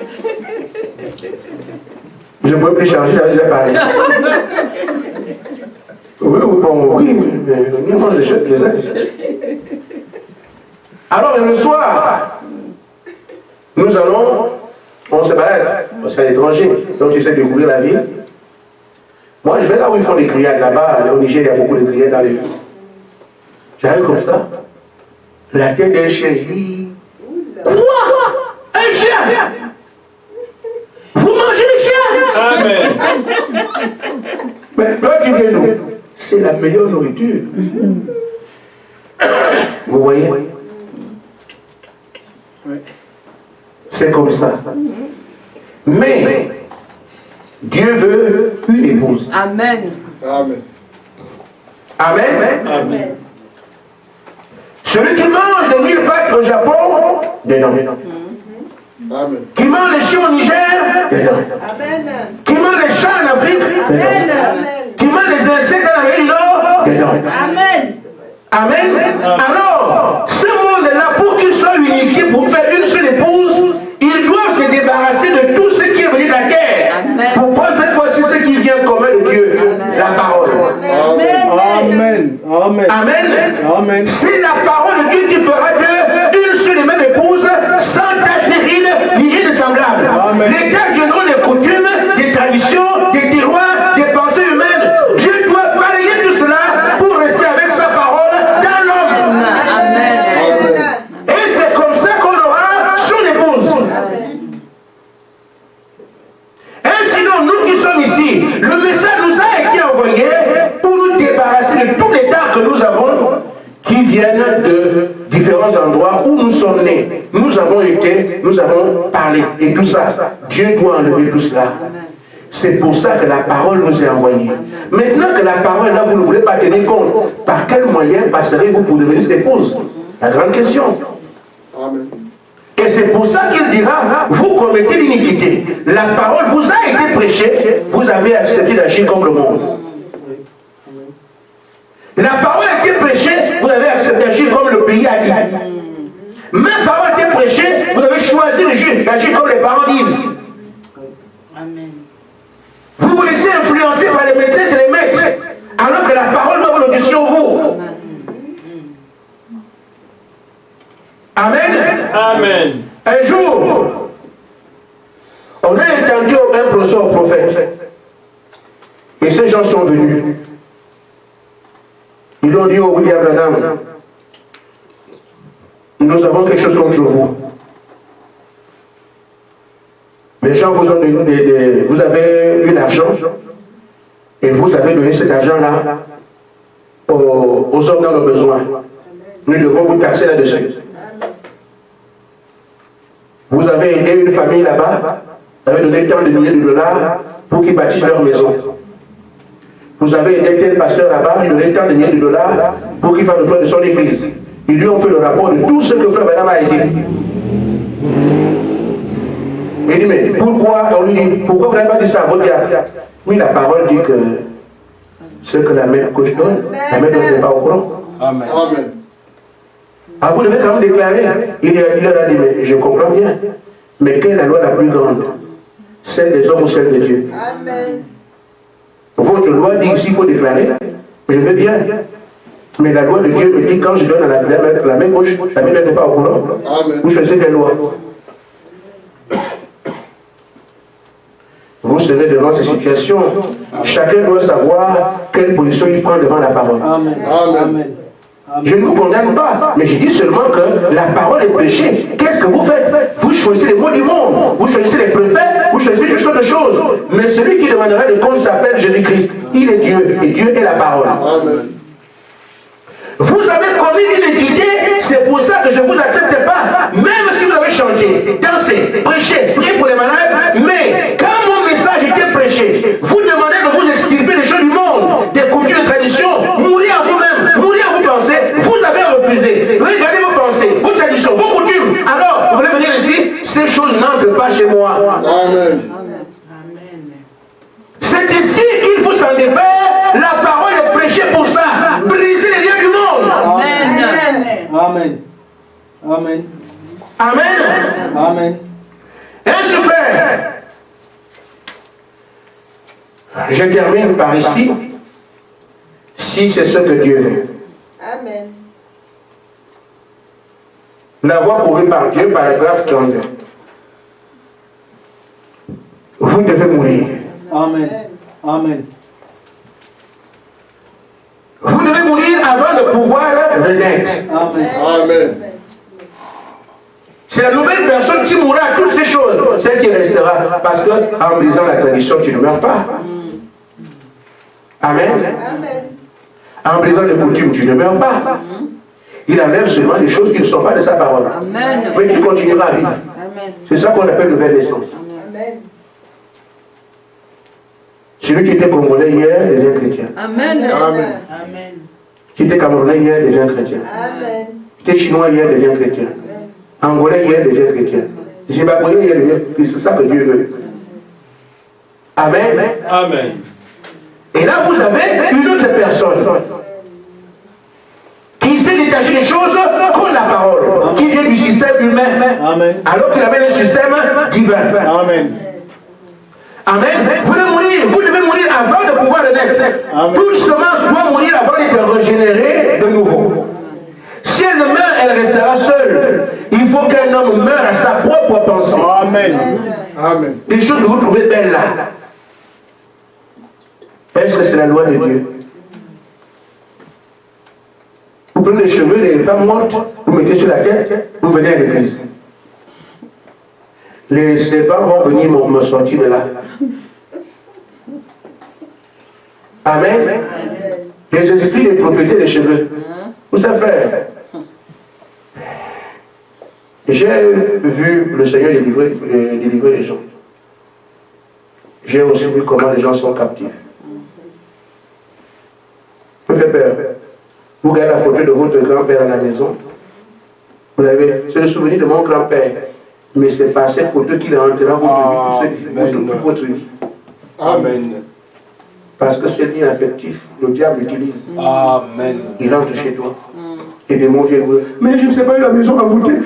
Je ne peux plus changer, j'avais déjà parlé. Oui, mais on mange les singes. Alors, le soir, nous allons, on se balade, parce qu'à l'étranger, donc tu essaies de découvrir la ville. Moi, je vais là où ils font les grillades, là-bas, au Niger, il y a beaucoup de grillades dans les villes. J'arrive comme ça, la tête d'un chien. Quoi? Un chien? Vous mangez les chiens? Amen. Mais toi, tu viens d'où? C'est la meilleure nourriture. Vous voyez? C'est comme ça. Mais Dieu veut une épouse. Amen. Amen. Amen. Amen. Celui qui mange des 1000 pattes au Japon, des noms. Amen. Qui mange les chiens au Niger, des noms. Amen. Qui mange les chats en Afrique, des noms. Amen. Qui mange les insectes en Amérique du Nord, des noms. Amen. Amen. Alors, ce monde-là, pour qu'il soit unifié, pour faire une seule épouse, ils doivent se débarrasser de tout ce qui est venu de la terre. Amen. Pour prendre cette fois-ci ce qui vient commun de Dieu, la parole. Amen. Amen. Amen. Amen. C'est la parole de Dieu qui fera d'eux une seule et même épouse, sans tâche ni rien de semblable. Amen. Les tâches viendront des coutumes, des traditions, des tiroirs, des pensées humaines. Dieu doit balayer tout cela pour rester avec sa parole dans l'homme. Amen. Et c'est comme ça qu'on aura son épouse. Et sinon, nous qui sommes ici, le message nous a été envoyé pour nous débarrasser de tous les dards que nous avons qui viennent de différents endroits où nous sommes nés. Nous avons été, nous avons parlé. Et tout ça, Dieu doit enlever tout cela. C'est pour ça que la parole nous est envoyée. Maintenant que la parole est là, vous ne voulez pas tenir compte. Par quel moyen passerez-vous pour devenir cette épouse? La grande question. Amen. Et c'est pour ça qu'il dira, vous commettez l'iniquité. La parole vous a été prêchée, vous avez accepté d'agir comme le monde. La parole a été prêchée, vous avez accepté d'agir comme le pays a dit. Ma parole a été prêchée, vous avez choisi d'agir comme les parents disent. Amen. Vous vous laissez influencer par les maîtresses et les maîtres, alors que la parole doit vous le sur vous. Amen. Amen. Un jour, on a entendu un procès au prophète. Et ces gens sont venus. Ils ont dit au William Branham, nous avons quelque chose contre vous. Les gens vous ont donné, vous avez eu l'argent et vous avez donné cet argent-là aux hommes dans le besoin. Nous devons vous taxer là-dessus. Vous avez aidé une famille là-bas, vous avez donné tant de milliers de dollars pour qu'ils bâtissent leur maison. Vous avez aidé tel pasteur là-bas, il donné tant de milliers de dollars pour qu'il fasse le toit de son église. Ils lui ont fait le rapport de tout ce que Frère Branham a aidé. Il dit, mais pourquoi, on lui dit, pourquoi vous n'avez pas dit ça à votre diable? Oui, la parole dit que ce que la main gauche donne, la main droite n'est pas au courant. Amen. Amen. Ah, vous devez quand même déclarer. Il leur a dit, mais je comprends bien. Mais quelle est la loi la plus grande? Celle des hommes ou celle de Dieu? Amen. Votre loi dit ici, il faut déclarer. Je veux bien. Mais la loi de Dieu me dit, quand je donne à la main gauche, la main droite n'est pas au courant. Amen. Vous choisissez quelle loi? Vous serez devant ces situations. Chacun doit savoir quelle position il prend devant la parole. Amen. Amen. Je ne vous condamne pas, mais je dis seulement que la parole est prêchée. Qu'est-ce que vous faites? Vous choisissez les mots du monde, vous choisissez les préfets, vous choisissez toutes sortes de choses. Mais celui qui demandera le compte s'appelle Jésus-Christ. Il est Dieu, et Dieu est la parole. Amen. Vous avez commis une iniquité, c'est pour ça que je ne vous accepte pas. Même si vous avez chanté, dansé, prêché, prié pour les malades, mais quand mon message était prêché, vous demandez de vous extirper des choses du monde, des coutumes, des traditions, mourir à vous-même, mourir à vos pensées, vous avez refusé. Regardez vos pensées, vos traditions, vos coutumes. Alors, vous voulez venir ici, ces choses n'entrent pas chez moi. Amen. C'est ici qu'il faut s'en défaire. La parole est prêchée pour ça. Briser les liens du monde. Amen. Amen. Amen. Amen. Ainsi frère. Je termine par ici. Si c'est ce que Dieu veut. Amen. La voie prouvée par Dieu, paragraphe 32. Vous devez mourir. Amen. Amen. Vous devez mourir avant de pouvoir renaître. Amen. Amen. C'est la nouvelle personne qui mourra à toutes ces choses, celle qui restera. Parce que en brisant la tradition, tu ne meurs pas. Amen. Amen. En brisant les coutumes, tu ne meurs pas. Il enlève seulement des choses qui ne sont pas de sa parole. Amen. Mais tu continueras à vivre. Amen. C'est ça qu'on appelle nouvelle naissance. Amen. Celui qui était congolais hier devient chrétien. Amen. Amen. Amen. Qui était camerounais hier devient chrétien. Amen. Qui était chinois hier devient chrétien. Angolais hier devient chrétien. Zimbabwéen hier devient. C'est ça que Dieu veut. Amen. Amen. Et là, vous avez une autre personne qui s'est détachée des choses comme la parole, qui vient du système humain, Amen. alors qu'il avait un système divin. Amen. Amen. Vous devez mourir avant de pouvoir renaître. Amen. Toute semence doit mourir avant d'être régénérée de nouveau. Si elle ne meurt, elle restera seule. Il faut qu'un homme meure à sa propre pensée. Amen. Amen. Les choses que vous trouvez belles là, est-ce que c'est la loi de Dieu? Vous prenez les cheveux des femmes mortes, vous mettez sur la tête, vous venez à l'église. Les serpents vont venir me sortir de là. Amen. Les esprits des propriétés des cheveux. Vous savez faire. J'ai vu le Seigneur délivrer les gens. J'ai aussi vu comment les gens sont captifs. Ça me fait peur. Vous regardez la photo de votre grand-père à la maison. Vous avez, c'est le souvenir de mon grand-père. Mais c'est pas cette photo qu'il a entré dans toute votre vie. Amen. Parce que c'est liens affectif, le diable utilise. Amen. Il entre chez toi. Et des mots viennent vous dire, mais je ne sais pas, la maison envoûtée,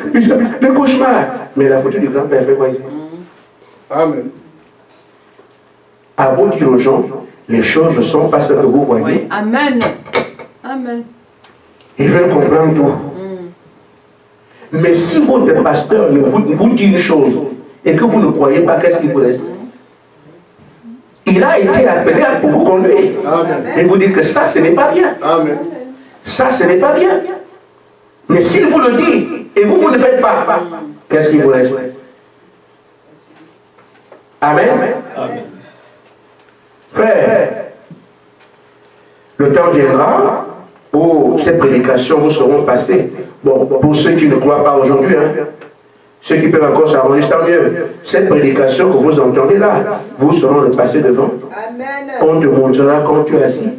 les cauchemars. Mais la photo du grand-père fait quoi ici? Amen. À vous dire aux gens, les choses ne sont pas ce que vous voyez. Oui. Amen. Amen. Ils veulent comprendre tout. Mais si votre pasteur vous dit une chose et que vous ne croyez pas, qu'est-ce qu'il vous reste? Il a été appelé pour vous conduire. Amen. Et vous dites que ça, ce n'est pas bien. Amen. Ça, ce n'est pas bien. Mais s'il vous le dit et vous ne faites pas, qu'est-ce qu'il vous reste? Amen. Amen. Frère, le temps viendra où ces prédications vous seront passées. Bon, pour ceux qui ne croient pas aujourd'hui, hein, ceux qui peuvent encore s'arranger, tant mieux. Cette prédication que vous entendez là, vous seront le passé devant. Amen. On te montrera quand tu es assis,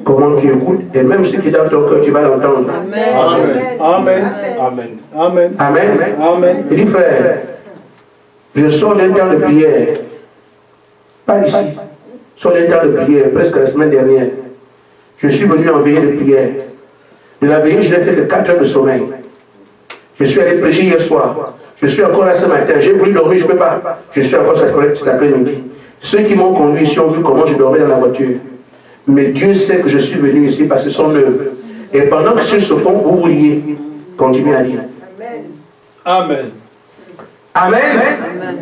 comment tu écoutes, et même ce qui est dans ton cœur, tu vas l'entendre. Amen. Amen. Amen. Amen. Amen. Amen. Il dit, frère, je sors d'un temps de prière, pas ici, je sors d'un temps de prière, presque la semaine dernière. Je suis venu en veillée de prière. De la veillée, je n'ai fait que 4 heures de sommeil. Je suis allé prêcher hier soir. Je suis encore là ce matin. J'ai voulu dormir, je ne peux pas. Je suis encore cet après-midi. Ceux qui m'ont conduit ici ont vu comment je dormais dans la voiture. Mais Dieu sait que je suis venu ici parce que c'est son œuvre. Et pendant que ceux se font, vous vouliez continuer à lire. Amen. Amen. Amen.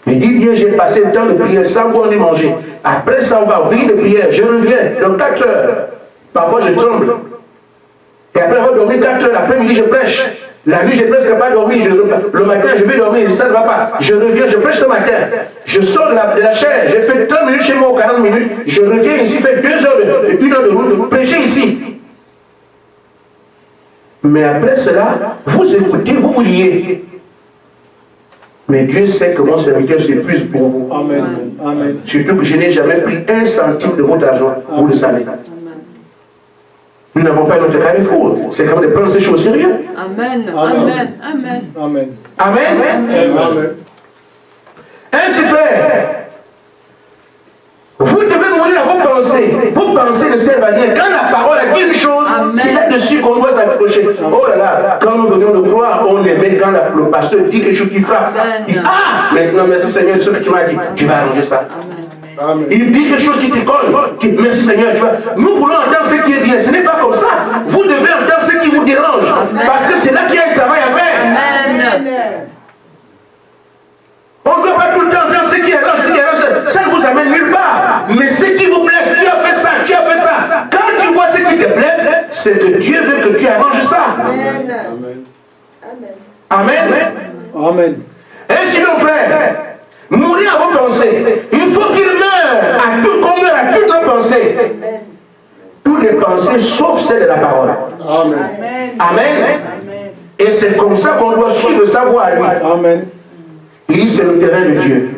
Il dit bien, j'ai passé le temps de prière sans boire ni manger. Après ça, on va veiller de prière. Je reviens dans 4 heures. Parfois, je tremble. Et après avoir dormi 4 heures, l'après-midi, je prêche. La nuit, je n'ai presque pas dormi. Le matin, je vais dormir. Ça ne va pas. Je reviens, je prêche ce matin. Je sors de la chaire. J'ai fait 30 minutes chez moi ou 40 minutes. Je reviens ici, fait 1 heure de route, prêcher ici. Mais après cela, vous écoutez, vous liez. Mais Dieu sait que mon serviteur s'épuise pour vous. Amen. Amen. Surtout que je n'ai jamais pris 1 centime de votre argent. Vous le savez. Nous n'avons pas notre carrefour. C'est comme de prendre ces choses au sérieux. Amen. Amen. Amen. Amen. Amen. Amen. Ainsi, frère, vous devez mourir à vos pensées. Vos pensées ne servent à rien. Quand la parole a dit une chose, c'est là-dessus qu'on doit s'accrocher. Oh là là, quand nous venions de croire, on aimait quand le pasteur dit quelque chose qui frappe. Il dit, ah, maintenant, merci Seigneur de ce que tu m'as dit. Tu vas arranger ça. Amen. Il dit quelque chose qui te colle. Tu dis, merci Seigneur, tu vas. Nous voulons entendre ce qui est bien. Ce n'est pas comme ça. Vous devez entendre ce qui vous dérange. Parce que c'est là qu'il y a un travail à faire. Amen. On ne doit pas tout le temps entendre ce qui arrange, ce qui arrange. Ça ne vous amène nulle part. Mais ce qui vous blesse, tu as fait ça, tu as fait ça. Quand tu vois ce qui te blesse, c'est que Dieu veut que tu arranges ça. Amen. Amen. Amen. Ainsi, nos frères, mourir à vos pensées. Il faut qu'il meure à tout, qu'on meure à toutes nos pensées. Toutes les pensées, sauf celles de la parole. Amen. Amen. Et c'est comme ça qu'on doit suivre sa voie à lui. Amen. Il dit, c'est le terrain de Dieu.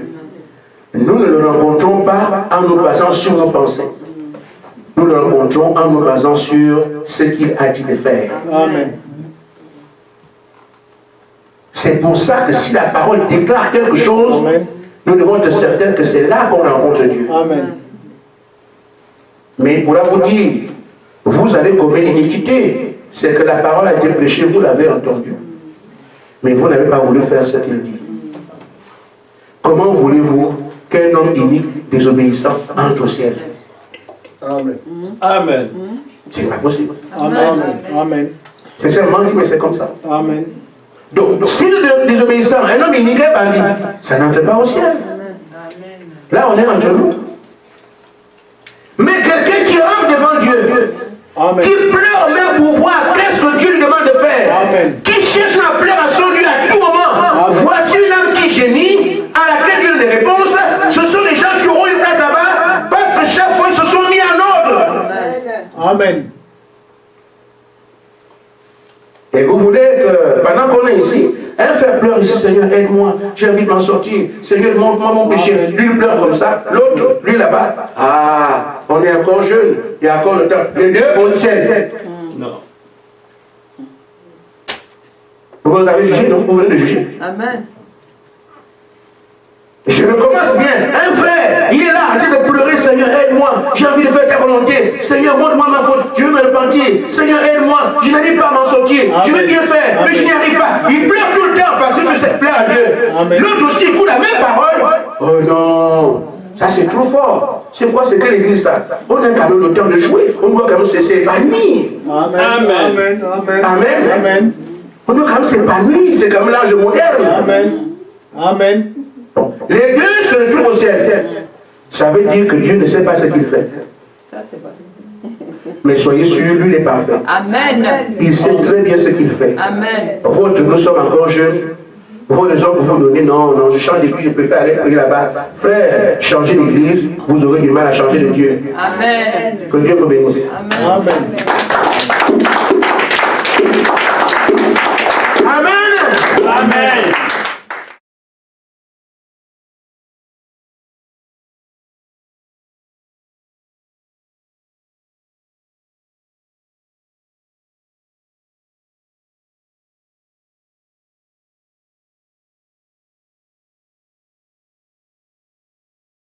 Nous ne le rencontrons pas en nous basant sur nos pensées. Nous le rencontrons en nous basant sur ce qu'il a dit de faire. Amen. C'est pour ça que si la parole déclare quelque chose, Amen. nous devons être certains que c'est là qu'on rencontre Dieu. Amen. Mais il pourra vous dire, vous avez commis l'iniquité. C'est que la parole a été prêchée, vous l'avez entendue. Mais vous n'avez pas voulu faire ce qu'il dit. Comment voulez-vous qu'un homme inique, désobéissant, entre au ciel? Amen. Amen. C'est pas possible. Amen. Amen. C'est seulement dit, mais c'est comme ça. Amen. Donc, si le désobéissant, un homme inique est bandit, ça n'entre pas au ciel. Là, on est entre nous. Mais quelqu'un qui rentre devant Dieu, Amen. qui pleure même pour voir qu'est-ce que Dieu lui demande de faire, Amen. qui cherche à plaire à son Dieu à tout moment, voici une âme qui gémit, à laquelle Dieu donne des réponses. Ce sont les gens qui auront une place là-bas, parce que chaque fois ils se sont mis en ordre. Amen. Et vous voulez que, pendant qu'on est ici, un frère pleure ici, Seigneur, aide-moi, j'ai envie de m'en sortir, Seigneur, montre-moi mon péché. Lui, il pleure comme ça, l'autre, lui là-bas, ah, on est encore jeune, il y a encore le temps. Les deux, on le sait. Non. Vous avez jugé, non? Vous venez de juger. Amen. Je recommence bien. Un frère, il est là en train de pleurer. Seigneur, aide-moi. J'ai envie de faire ta volonté. Seigneur, montre-moi ma faute. Je veux me repentir. Seigneur, aide-moi. Je n'arrive pas à m'en sortir. Je veux bien faire, mais je n'y arrive pas. Il pleure tout le temps parce que je sais plaire à Dieu. L'autre aussi écoute la même parole. Oh non, ça c'est trop fort. C'est quoi? C'est quelle église ça? On a quand même le temps de jouer. On doit quand même s'épanouir. Amen. Amen. Amen. Amen. Amen. On doit quand même s'épanouir. C'est comme l'âge moderne. Amen. Amen. Bon. Les deux se retrouvent au ciel. Ça veut dire que Dieu ne sait pas ce qu'il fait. Ça, c'est pas. Mais soyez sûr, lui il est parfait. Amen. Il sait très bien ce qu'il fait. Amen. Nous sommes encore jeunes. vos raisons pour vous donner, non, je change d'église, je préfère aller prier là-bas. Frère, changez d'église, vous aurez du mal à changer de Dieu. Amen. Que Dieu vous bénisse. Amen. Amen.